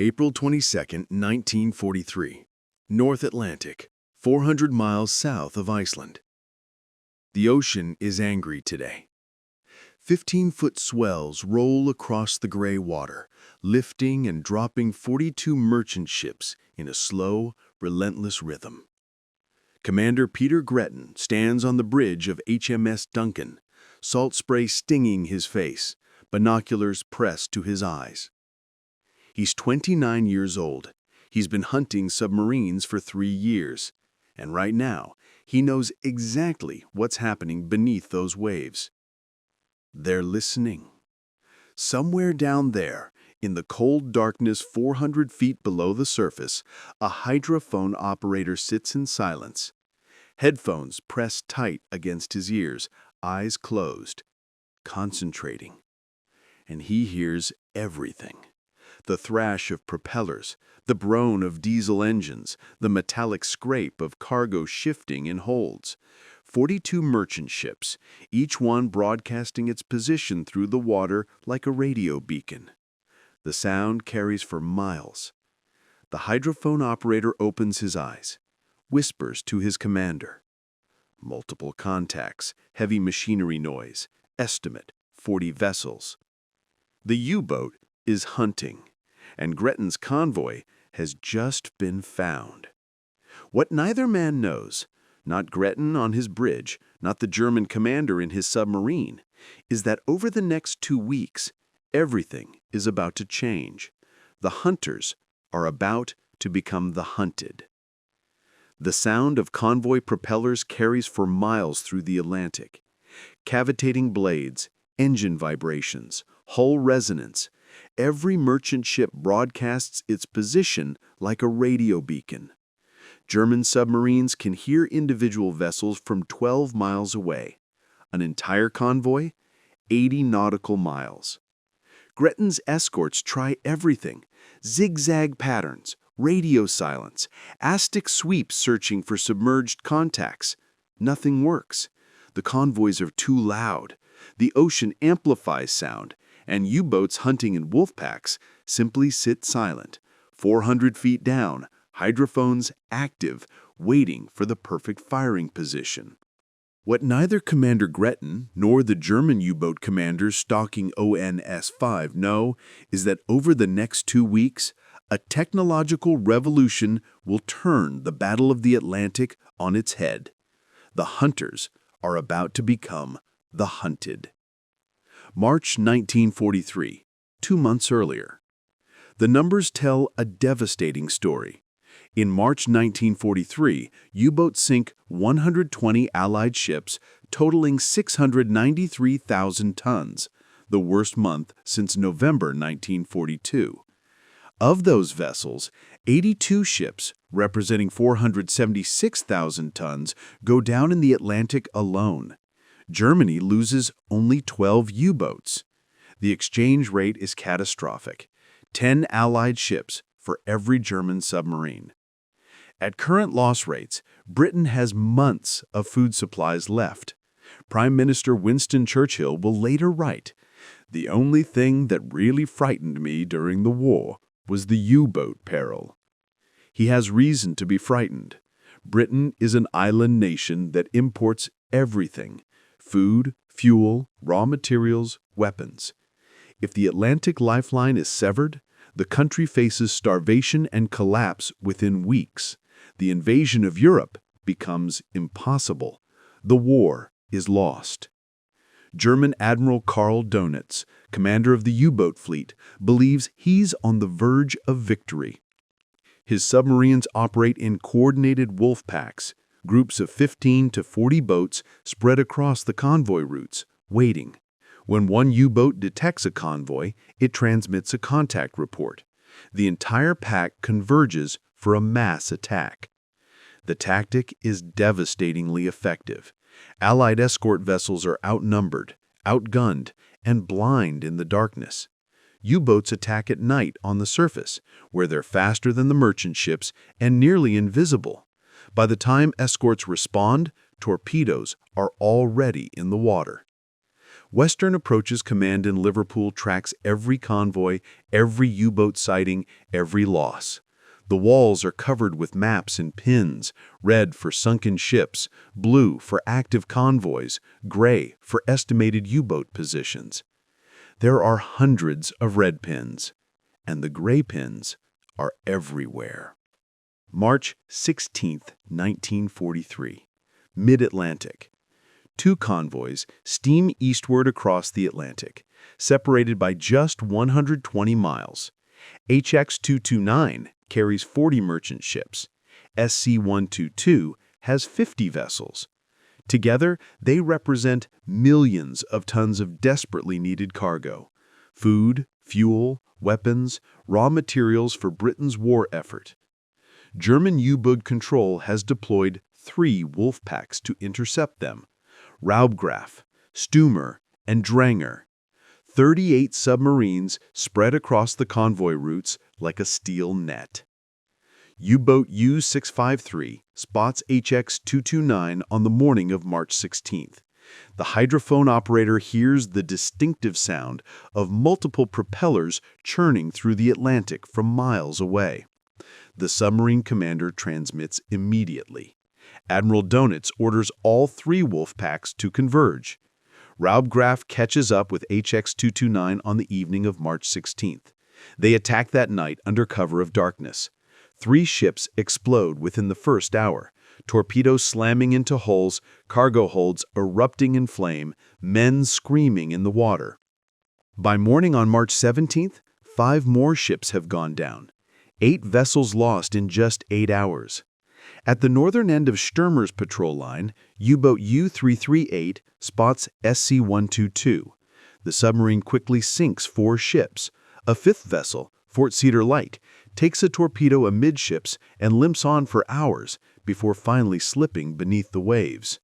April 22, 1943. North Atlantic, 400 miles south of Iceland. The ocean is angry today. 15-foot swells roll across the gray water, lifting and dropping 42 merchant ships in a slow, relentless rhythm. Commander Peter Gretton stands on the bridge of HMS Duncan, salt spray stinging his face, binoculars pressed to his eyes. He's 29 years old. He's been hunting submarines for 3 years, and right now, he knows exactly what's happening beneath those waves. They're listening. Somewhere down there, in the cold darkness 400 feet below the surface, a hydrophone operator sits in silence. Headphones pressed tight against his ears, eyes closed, concentrating. And he hears everything. The thrash of propellers, the groan of diesel engines, the metallic scrape of cargo shifting in holds. 42 merchant ships, each one broadcasting its position through the water like a radio beacon. The sound carries for miles. The hydrophone operator opens his eyes, whispers to his commander. Multiple contacts, heavy machinery noise, estimate, 40 vessels. The U-boat is hunting, and Gretton's convoy has just been found. What neither man knows, not Gretton on his bridge, not the German commander in his submarine, is that over the next 2 weeks, everything is about to change. The hunters are about to become the hunted. The sound of convoy propellers carries for miles through the Atlantic. Cavitating blades, engine vibrations, hull resonance. Every merchant ship broadcasts its position like a radio beacon. German submarines can hear individual vessels from 12 miles away. An entire convoy, 80 nautical miles. Gretton's escorts try everything: zigzag patterns, radio silence, Aztec sweeps searching for submerged contacts. Nothing works. The convoys are too loud. The ocean amplifies sound, and U-boats hunting in wolf packs simply sit silent, 400 feet down, hydrophones active, waiting for the perfect firing position. What neither Commander Gretton nor the German U-boat commanders stalking ONS-5 know is that over the next 2 weeks, a technological revolution will turn the Battle of the Atlantic on its head. The hunters are about to become the hunted. March 1943, 2 months earlier. The numbers tell a devastating story. In March 1943, U-boats sink 120 Allied ships, totaling 693,000 tons, the worst month since November 1942. Of those vessels, 82 ships, representing 476,000 tons, go down in the Atlantic alone. Germany loses only 12 U-boats. The exchange rate is catastrophic: 10 Allied ships for every German submarine. At current loss rates, Britain has months of food supplies left. Prime Minister Winston Churchill will later write, "The only thing that really frightened me during the war was the U-boat peril." He has reason to be frightened. Britain is an island nation that imports everything: food, fuel, raw materials, weapons. If the Atlantic lifeline is severed, the country faces starvation and collapse within weeks. The invasion of Europe becomes impossible. The war is lost. German Admiral Karl Donitz, commander of the U-boat fleet, believes he's on the verge of victory. His submarines operate in coordinated wolf packs, groups of 15 to 40 boats spread across the convoy routes, waiting. When one U-boat detects a convoy, it transmits a contact report. The entire pack converges for a mass attack. The tactic is devastatingly effective. Allied escort vessels are outnumbered, outgunned, and blind in the darkness. U-boats attack at night on the surface, where they're faster than the merchant ships and nearly invisible. By the time escorts respond, torpedoes are already in the water. Western Approaches Command in Liverpool tracks every convoy, every U-boat sighting, every loss. The walls are covered with maps and pins, red for sunken ships, blue for active convoys, gray for estimated U-boat positions. There are hundreds of red pins, and the gray pins are everywhere. March 16, 1943. Mid-Atlantic. Two convoys steam eastward across the Atlantic, separated by just 120 miles. HX-229 carries 40 merchant ships. SC-122 has 50 vessels. Together, they represent millions of tons of desperately needed cargo: food, fuel, weapons, raw materials for Britain's war effort. German U-boat control has deployed 3 wolf packs to intercept them: Raubgraf, Stumer, and Dranger. 38 submarines spread across the convoy routes like a steel net. U-boat U-653 spots HX-229 on the morning of March 16th. The hydrophone operator hears the distinctive sound of multiple propellers churning through the Atlantic from miles away. The submarine commander transmits immediately. Admiral Donitz orders all 3 wolf packs to converge. Raubgraf catches up with HX-229 on the evening of March 16th. They attack that night under cover of darkness. 3 ships explode within the first hour, torpedoes slamming into hulls, cargo holds erupting in flame, men screaming in the water. By morning on March 17th, 5 more ships have gone down. 8 vessels lost in just 8 hours. At the northern end of Sturmer's patrol line, U-boat U-338 spots SC-122. The submarine quickly sinks 4 ships. A 5th vessel, Fort Cedar Light, takes a torpedo amidships and limps on for hours before finally slipping beneath the waves.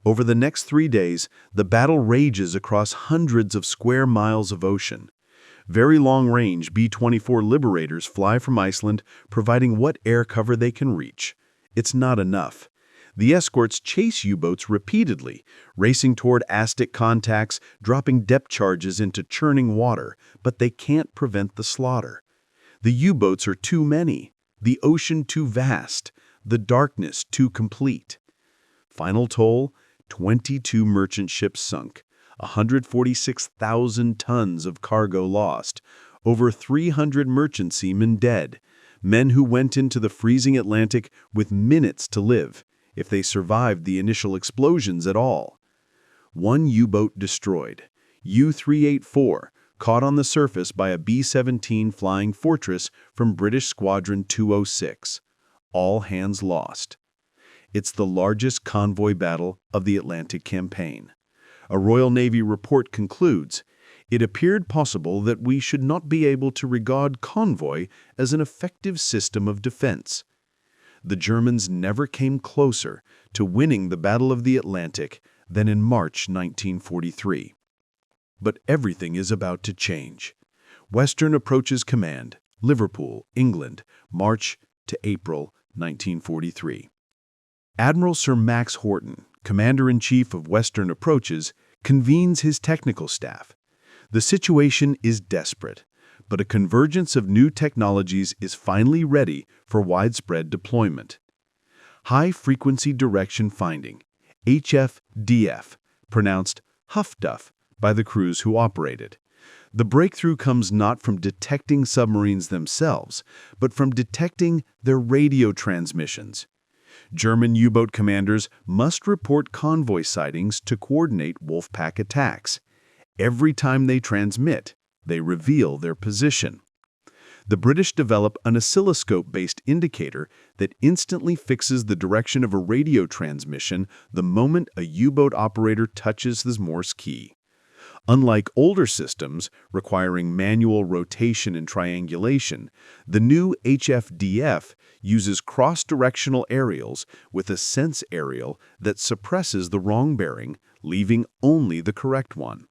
Over the next 3 days, the battle rages across hundreds of square miles of ocean. Very long-range B-24 Liberators fly from Iceland, providing what air cover they can reach. It's not enough. The escorts chase U-boats repeatedly, racing toward Aztec contacts, dropping depth charges into churning water, but they can't prevent the slaughter. The U-boats are too many, the ocean too vast, the darkness too complete. Final toll: 22 merchant ships sunk, 146,000 tons of cargo lost, over 300 merchant seamen dead, men who went into the freezing Atlantic with minutes to live, if they survived the initial explosions at all. 1 U-boat destroyed, U-384, caught on the surface by a B-17 Flying Fortress from British Squadron 206. All hands lost. It's the largest convoy battle of the Atlantic campaign. A Royal Navy report concludes, "It appeared possible that we should not be able to regard convoy as an effective system of defense." The Germans never came closer to winning the Battle of the Atlantic than in March 1943. But everything is about to change. Western Approaches Command, Liverpool, England, March to April 1943. Admiral Sir Max Horton, Commander-in-Chief of Western Approaches, convenes his technical staff. The situation is desperate, but a convergence of new technologies is finally ready for widespread deployment. High-frequency direction finding, HFDF, pronounced Huff-Duff by the crews who operate it. The breakthrough comes not from detecting submarines themselves, but from detecting their radio transmissions. German U-boat commanders must report convoy sightings to coordinate wolf-pack attacks. Every time they transmit, they reveal their position. The British develop an oscilloscope-based indicator that instantly fixes the direction of a radio transmission the moment a U-boat operator touches the Morse key. Unlike older systems requiring manual rotation and triangulation, the new HFDF uses cross-directional aerials with a sense aerial that suppresses the wrong bearing, leaving only the correct one.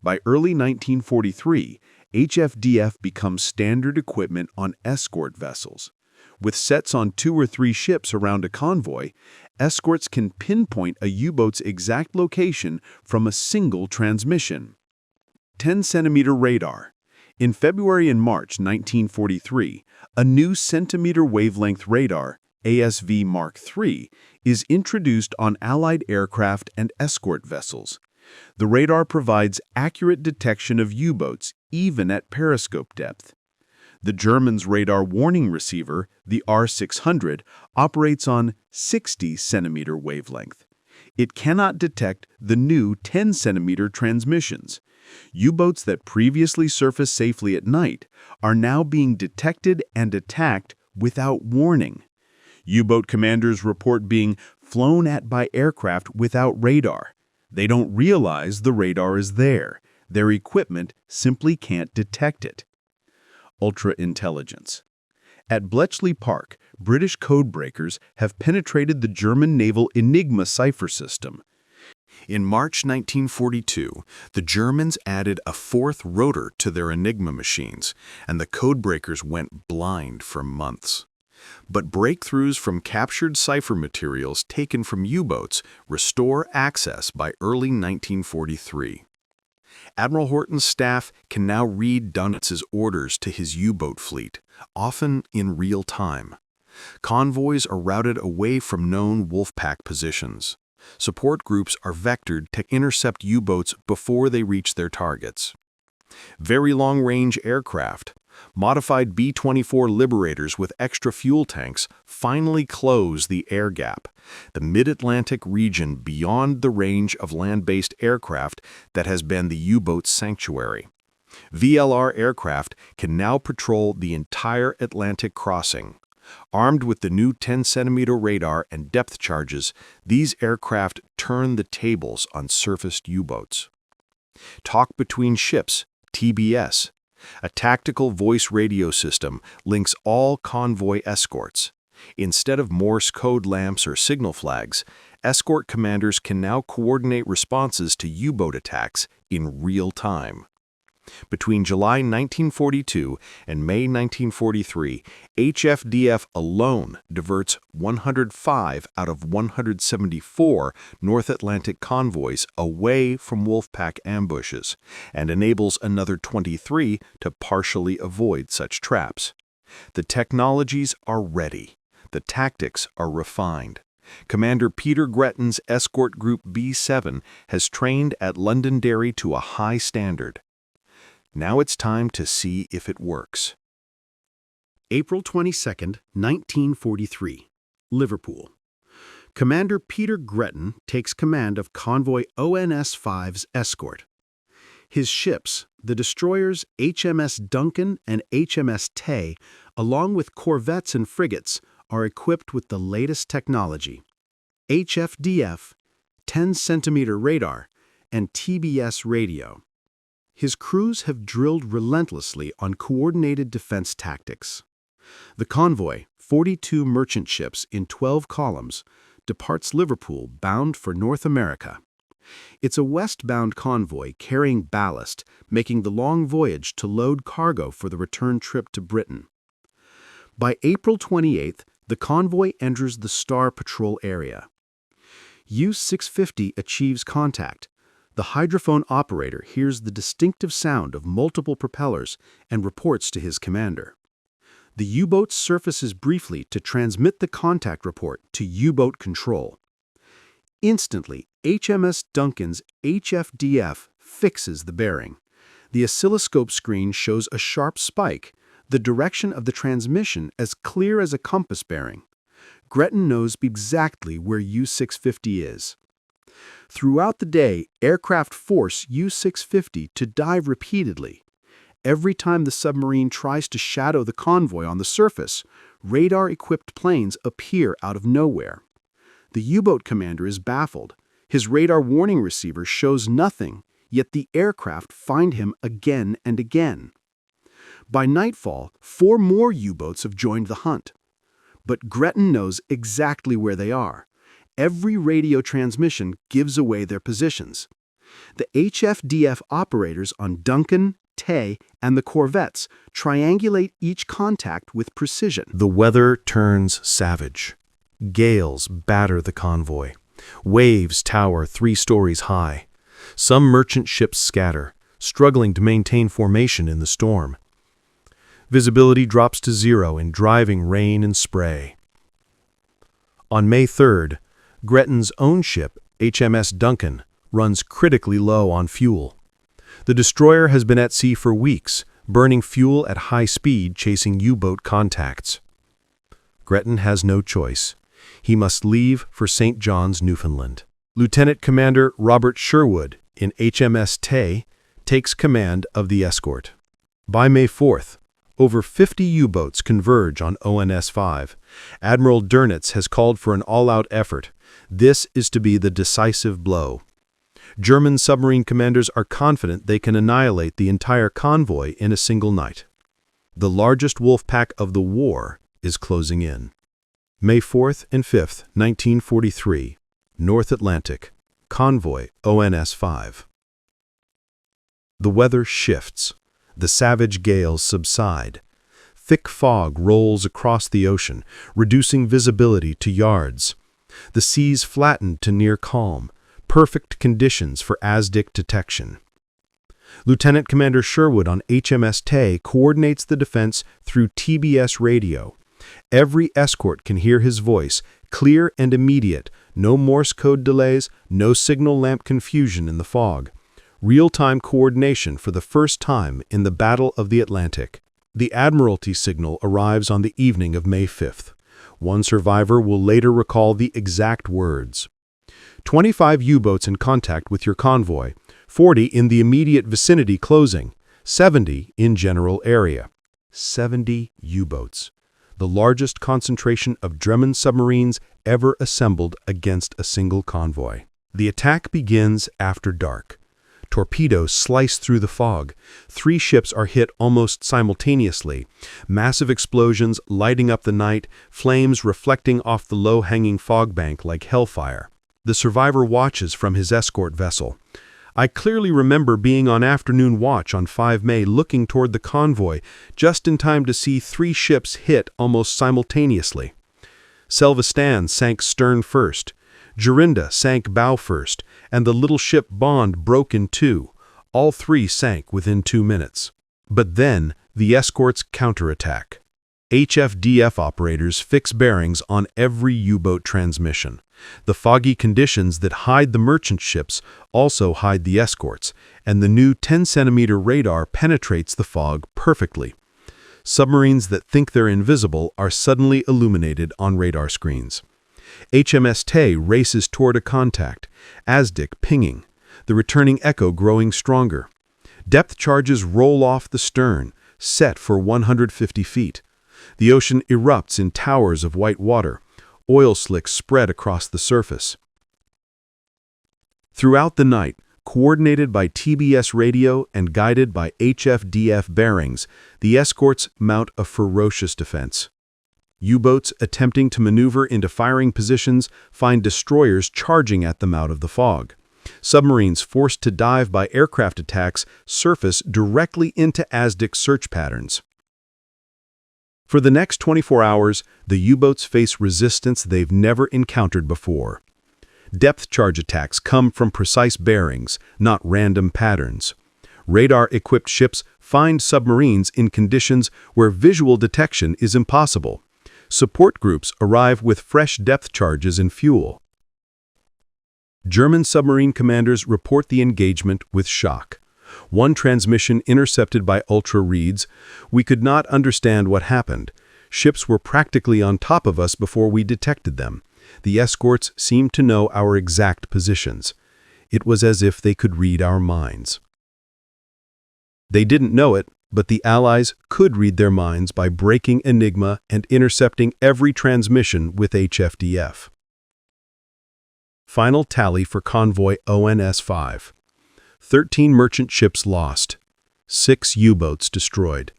By early 1943, HFDF becomes standard equipment on escort vessels. With sets on 2 or 3 ships around a convoy, escorts can pinpoint a U-boat's exact location from a single transmission. 10-centimeter radar. In February and March 1943, a new centimeter wavelength radar, ASV Mark III, is introduced on Allied aircraft and escort vessels. The radar provides accurate detection of U-boats, even at periscope depth. The Germans' radar warning receiver, the R600, operates on 60-centimeter wavelength. It cannot detect the new 10-centimeter transmissions. U-boats that previously surfaced safely at night are now being detected and attacked without warning. U-boat commanders report being flown at by aircraft without radar. They don't realize the radar is there. Their equipment simply can't detect it. Ultra-intelligence. At Bletchley Park, British codebreakers have penetrated the German naval Enigma cipher system. In March 1942, the Germans added a 4th rotor to their Enigma machines, and the codebreakers went blind for months. But breakthroughs from captured cipher materials taken from U-boats restore access by early 1943. Admiral Horton's staff can now read Donitz's orders to his U-boat fleet, often in real time. Convoys are routed away from known Wolfpack positions. Support groups are vectored to intercept U-boats before they reach their targets. Very long-range aircraft, modified B-24 Liberators with extra fuel tanks, finally close the air gap, the mid-Atlantic region beyond the range of land-based aircraft that has been the U-boat's sanctuary. VLR aircraft can now patrol the entire Atlantic crossing. Armed with the new 10-centimeter radar and depth charges, these aircraft turn the tables on surfaced U-boats. Talk between ships, TBS. A tactical voice radio system links all convoy escorts. Instead of Morse code lamps or signal flags, escort commanders can now coordinate responses to U-boat attacks in real time. Between July 1942 and May 1943, HFDF alone diverts 105 out of 174 North Atlantic convoys away from Wolfpack ambushes and enables another 23 to partially avoid such traps. The technologies are ready. The tactics are refined. Commander Peter Gretton's Escort Group B-7 has trained at Londonderry to a high standard. Now it's time to see if it works. April 22, 1943, Liverpool. Commander Peter Gretton takes command of Convoy ONS-5's escort. His ships, the destroyers HMS Duncan and HMS Tay, along with corvettes and frigates, are equipped with the latest technology: HFDF, 10-centimeter radar, and TBS radio. His crews have drilled relentlessly on coordinated defense tactics. The convoy, 42 merchant ships in 12 columns, departs Liverpool bound for North America. It's a westbound convoy carrying ballast, making the long voyage to load cargo for the return trip to Britain. By April 28th, the convoy enters the Star Patrol area. U-650 achieves contact. The hydrophone operator hears the distinctive sound of multiple propellers and reports to his commander. The U-boat surfaces briefly to transmit the contact report to U-boat control. Instantly, HMS Duncan's HFDF fixes the bearing. The oscilloscope screen shows a sharp spike, the direction of the transmission as clear as a compass bearing. Gretton knows exactly where U-650 is. Throughout the day, aircraft force U-650 to dive repeatedly. Every time the submarine tries to shadow the convoy on the surface, radar-equipped planes appear out of nowhere. The U-boat commander is baffled. His radar warning receiver shows nothing, yet the aircraft find him again and again. By nightfall, 4 more U-boats have joined the hunt. But Gretton knows exactly where they are. Every radio transmission gives away their positions. The HFDF operators on Duncan, Tay, and the corvettes triangulate each contact with precision. The weather turns savage. Gales batter the convoy. Waves tower 3 stories high. Some merchant ships scatter, struggling to maintain formation in the storm. Visibility drops to 0 in driving rain and spray. On May 3rd, Gretton's own ship, HMS Duncan, runs critically low on fuel. The destroyer has been at sea for weeks, burning fuel at high speed chasing U-boat contacts. Gretton has no choice. He must leave for St. John's, Newfoundland. Lieutenant Commander Robert Sherwood in HMS Tay takes command of the escort. By May 4th, over 50 U-boats converge on ONS-5. Admiral Dönitz has called for an all-out effort. This is to be the decisive blow. German submarine commanders are confident they can annihilate the entire convoy in a single night. The largest wolf pack of the war is closing in. May 4th and 5th, 1943, North Atlantic, Convoy ONS-5. The weather shifts. The savage gales subside. Thick fog rolls across the ocean, reducing visibility to yards. The seas flatten to near calm, perfect conditions for ASDIC detection. Lieutenant Commander Sherwood on HMS Tay coordinates the defense through TBS radio. Every escort can hear his voice, clear and immediate, no Morse code delays, no signal lamp confusion in the fog. Real-time coordination for the first time in the Battle of the Atlantic. The Admiralty signal arrives on the evening of May 5th. One survivor will later recall the exact words. 25 U-boats in contact with your convoy, 40 in the immediate vicinity closing, 70 in general area. 70 U-boats. The largest concentration of German submarines ever assembled against a single convoy. The attack begins after dark. Torpedoes slice through the fog. 3 ships are hit almost simultaneously. Massive explosions lighting up the night, flames reflecting off the low-hanging fog bank like hellfire. The survivor watches from his escort vessel. I clearly remember being on afternoon watch on 5 May looking toward the convoy, just in time to see 3 ships hit almost simultaneously. Selvestan sank stern first. Jorinda sank bow first, and the little ship Bond broke in 2. All 3 sank within 2 minutes. But then, the escort's counterattack. HFDF operators fix bearings on every U-boat transmission. The foggy conditions that hide the merchant ships also hide the escorts, and the new 10-centimeter radar penetrates the fog perfectly. Submarines that think they're invisible are suddenly illuminated on radar screens. HMS Tay races toward a contact, ASDIC pinging, the returning echo growing stronger. Depth charges roll off the stern, set for 150 feet. The ocean erupts in towers of white water. Oil slicks spread across the surface. Throughout the night, coordinated by TBS radio and guided by HFDF bearings, the escorts mount a ferocious defense. U-boats attempting to maneuver into firing positions find destroyers charging at them out of the fog. Submarines forced to dive by aircraft attacks surface directly into ASDIC search patterns. For the next 24 hours, the U-boats face resistance they've never encountered before. Depth charge attacks come from precise bearings, not random patterns. Radar-equipped ships find submarines in conditions where visual detection is impossible. Support groups arrive with fresh depth charges and fuel. German submarine commanders report the engagement with shock. One transmission intercepted by ultra reads, "We could not understand what happened. Ships were practically on top of us before we detected them. The escorts seemed to know our exact positions. It was as if they could read our minds." They didn't know it, but the Allies could read their minds by breaking Enigma and intercepting every transmission with HFDF. Final tally for Convoy ONS-5. 13 merchant ships lost. 6 U-boats destroyed.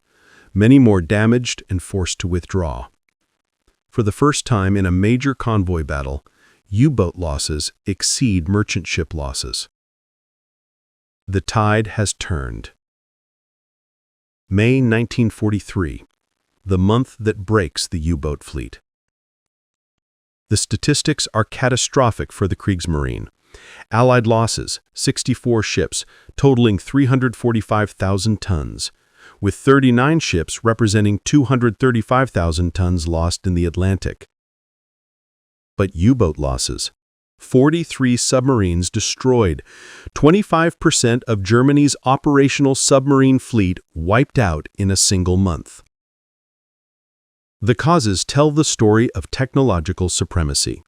Many more damaged and forced to withdraw. For the first time in a major convoy battle, U-boat losses exceed merchant ship losses. The tide has turned. May 1943, the month that breaks the U-boat fleet. The statistics are catastrophic for the Kriegsmarine. Allied losses, 64 ships, totaling 345,000 tons, with 39 ships representing 235,000 tons lost in the Atlantic. But U-boat losses, 43 submarines destroyed, 25% of Germany's operational submarine fleet wiped out in a single month. The causes tell the story of technological supremacy.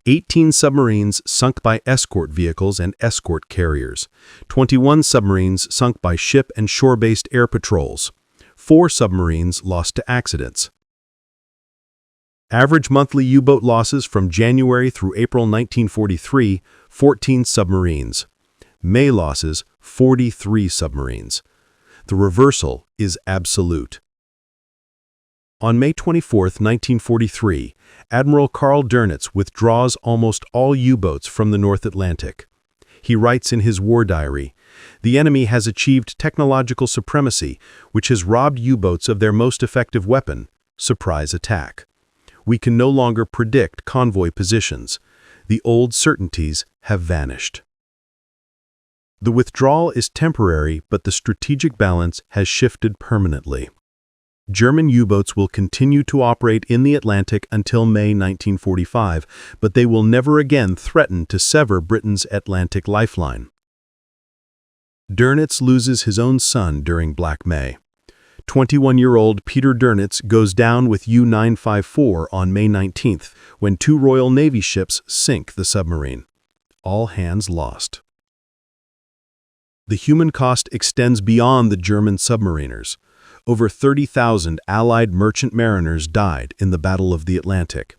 18 submarines sunk by escort vehicles and escort carriers, 21 submarines sunk by ship and shore-based air patrols, 4 submarines lost to accidents. Average monthly U-boat losses from January through April 1943, 14 submarines. May losses, 43 submarines. The reversal is absolute. On May 24, 1943, Admiral Karl Dönitz withdraws almost all U-boats from the North Atlantic. He writes in his war diary, "The enemy has achieved technological supremacy, which has robbed U-boats of their most effective weapon, surprise attack. We can no longer predict convoy positions. The old certainties have vanished." The withdrawal is temporary, but the strategic balance has shifted permanently. German U-boats will continue to operate in the Atlantic until May 1945, but they will never again threaten to sever Britain's Atlantic lifeline. Dönitz loses his own son during Black May. 21-year-old Peter Dönitz goes down with U-954 on May 19th, when 2 Royal Navy ships sink the submarine. All hands lost. The human cost extends beyond the German submariners. Over 30,000 Allied merchant mariners died in the Battle of the Atlantic.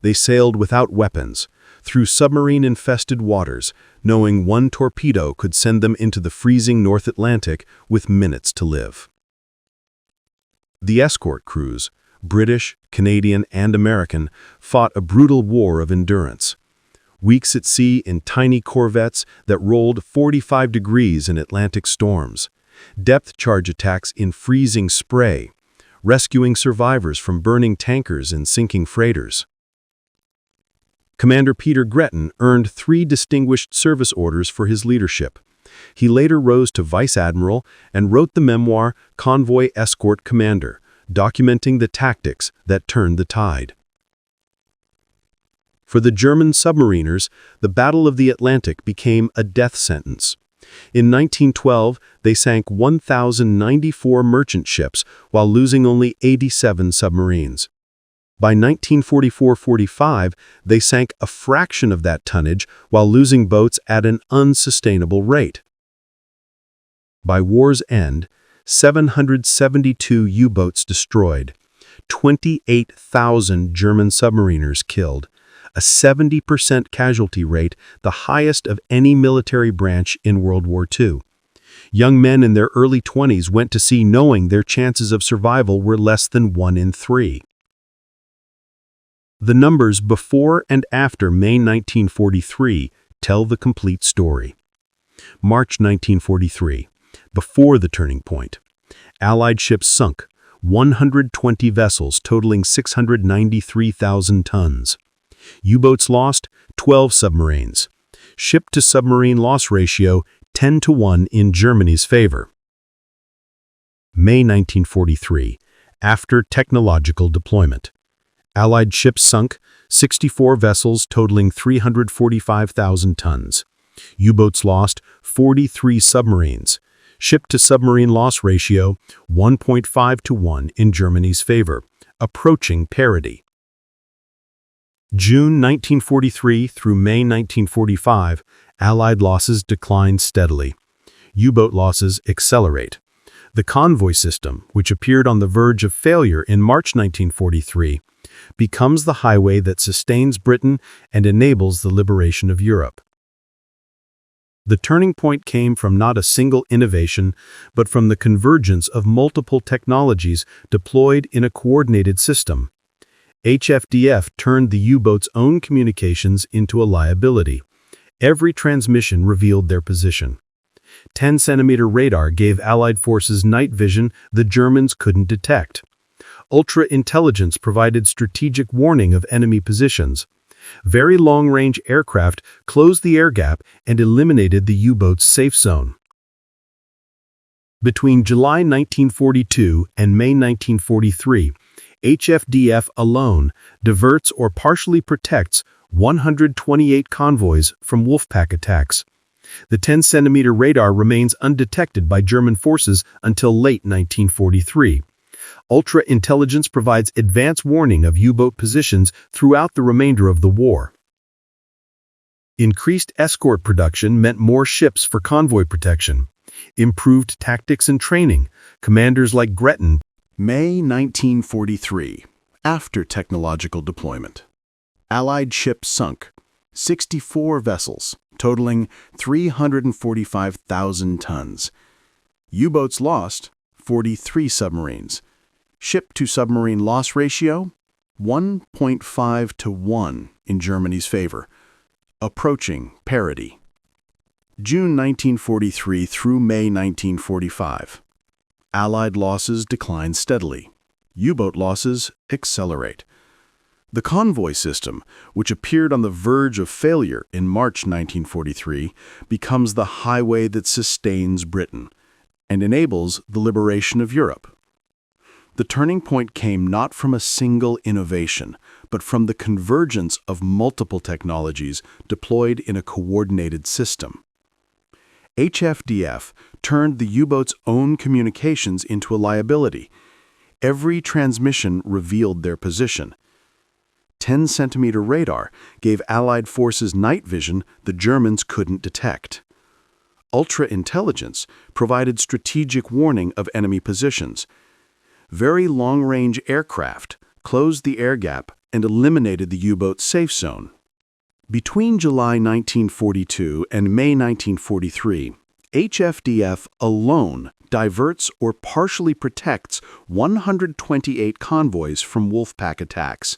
They sailed without weapons, through submarine-infested waters, knowing one torpedo could send them into the freezing North Atlantic with minutes to live. The escort crews, British, Canadian, and American, fought a brutal war of endurance. Weeks at sea in tiny corvettes that rolled 45 degrees in Atlantic storms. Depth charge attacks in freezing spray, rescuing survivors from burning tankers and sinking freighters. Commander Peter Gretton earned 3 distinguished service orders for his leadership. He later rose to vice admiral and wrote the memoir Convoy Escort Commander, documenting the tactics that turned the tide. For the German submariners, the Battle of the Atlantic became a death sentence. In 1912, they sank 1,094 merchant ships while losing only 87 submarines. By 1944-45, they sank a fraction of that tonnage while losing boats at an unsustainable rate. By war's end, 772 U-boats destroyed, 28,000 German submariners killed, a 70% casualty rate, the highest of any military branch in World War II. Young men in their early 20s went to sea knowing their chances of survival were less than 1 in 3. The numbers before and after May 1943 tell the complete story. March 1943, before the turning point. Allied ships sunk, 120 vessels totaling 693,000 tons. U-boats lost, 12 submarines. Ship-to-submarine loss ratio, 10-to-1 in Germany's favor. May 1943, after technological deployment. Allied ships sunk, 64 vessels totaling 345,000 tons. U-boats lost, 43 submarines. Ship-to-submarine loss ratio, 1.5-to-1 in Germany's favor, approaching parity. June 1943 through May 1945, Allied losses decline steadily. U-boat losses accelerate. The Convoy system, which appeared on the verge of failure in March 1943, becomes the highway that sustains Britain and enables the liberation of Europe. The turning point came from not a single innovation, but from the convergence of multiple technologies deployed in a coordinated system. HFDF turned the U-boat's own communications into a liability. Every transmission revealed their position. 10-centimeter radar gave Allied forces night vision the Germans couldn't detect. Ultra-intelligence provided strategic warning of enemy positions. Very long-range aircraft closed the air gap and eliminated the U-boat's safe zone. Between July 1942 and May 1943, HFDF alone diverts or partially protects 128 convoys from Wolfpack attacks. The 10-centimeter radar remains undetected by German forces until late 1943. Ultra-intelligence provides advance warning of U-boat positions throughout the remainder of the war. Increased escort production meant more ships for convoy protection. Improved tactics and training. Commanders like Gretton. May 1943, after technological deployment. Allied ships sunk, 64 vessels, totaling 345,000 tons. U-boats lost, 43 submarines. Ship-to-submarine loss ratio, 1.5 to 1 in Germany's favor, approaching parity. June 1943 through May 1945. Allied losses decline steadily. U-boat losses accelerate. The Convoy system, which appeared on the verge of failure in March 1943, becomes the highway that sustains Britain and enables the liberation of Europe. The turning point came not from a single innovation, but from the convergence of multiple technologies deployed in a coordinated system. HFDF turned the U-boat's own communications into a liability. Every transmission revealed their position. 10-centimeter radar gave Allied forces night vision the Germans couldn't detect. Ultra-intelligence provided strategic warning of enemy positions. Very long-range aircraft closed the air gap and eliminated the U-boat safe zone. Between July 1942 and May 1943, HFDF alone diverts or partially protects 128 convoys from Wolfpack attacks.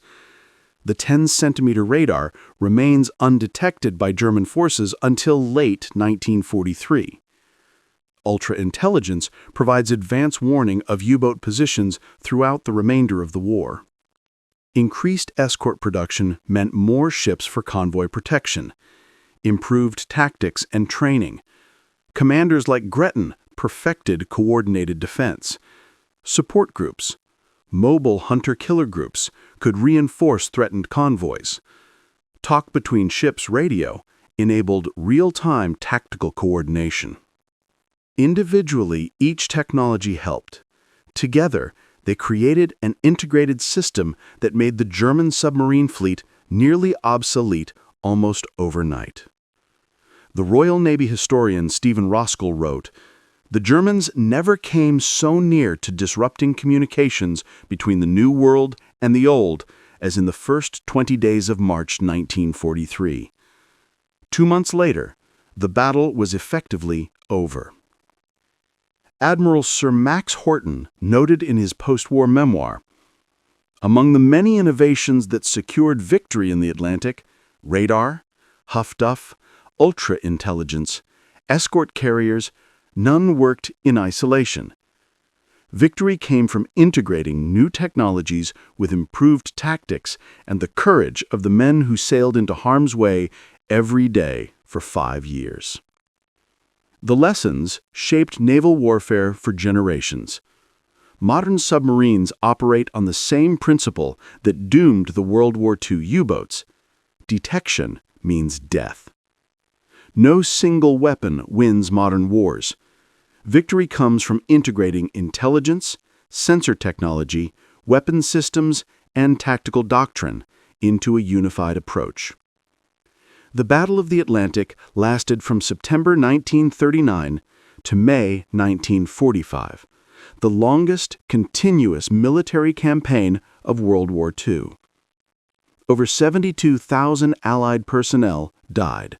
The 10-centimeter radar remains undetected by German forces until late 1943. Ultra-intelligence provides advance warning of U-boat positions throughout the remainder of the war. Increased escort production meant more ships for convoy protection. Improved tactics and training. Commanders like Gretton perfected coordinated defense. Support groups, mobile hunter-killer groups, could reinforce threatened convoys. Talk between ships radio enabled real-time tactical coordination. Individually, each technology helped. Together, they created an integrated system that made the German submarine fleet nearly obsolete almost overnight. The Royal Navy historian Stephen Roskell wrote, "The Germans never came so near to disrupting communications between the New World and the Old as in the first 20 days of March 1943. 2 months later, the battle was effectively over." Admiral Sir Max Horton noted in his post-war memoir, "Among the many innovations that secured victory in the Atlantic, radar, Huff Duff, ultra-intelligence, escort carriers, none worked in isolation. Victory came from integrating new technologies with improved tactics and the courage of the men who sailed into harm's way every day for 5 years." The lessons shaped naval warfare for generations. Modern submarines operate on the same principle that doomed the World War II U-boats. Detection means death. No single weapon wins modern wars. Victory comes from integrating intelligence, sensor technology, weapon systems, and tactical doctrine into a unified approach. The Battle of the Atlantic lasted from September 1939 to May 1945, the longest continuous military campaign of World War II. Over 72,000 Allied personnel died.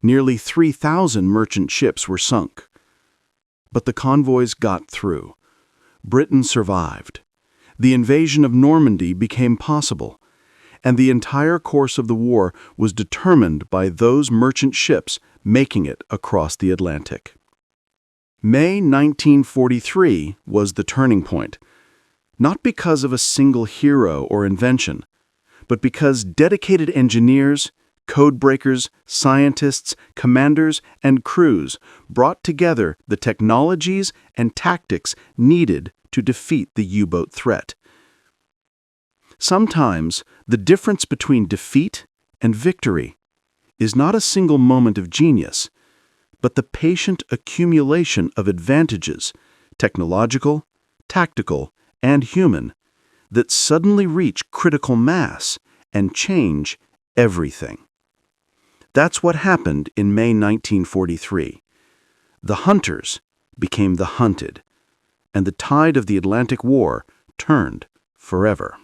Nearly 3,000 merchant ships were sunk. But the convoys got through. Britain survived. The invasion of Normandy became possible, and the entire course of the war was determined by those merchant ships making it across the Atlantic. May 1943 was the turning point, not because of a single hero or invention, but because dedicated engineers, code breakers, scientists, commanders, and crews brought together the technologies and tactics needed to defeat the U-boat threat. Sometimes, the difference between defeat and victory is not a single moment of genius, but the patient accumulation of advantages, technological, tactical, and human, that suddenly reach critical mass and change everything. That's what happened in May 1943. The hunters became the hunted, and the tide of the Atlantic War turned forever.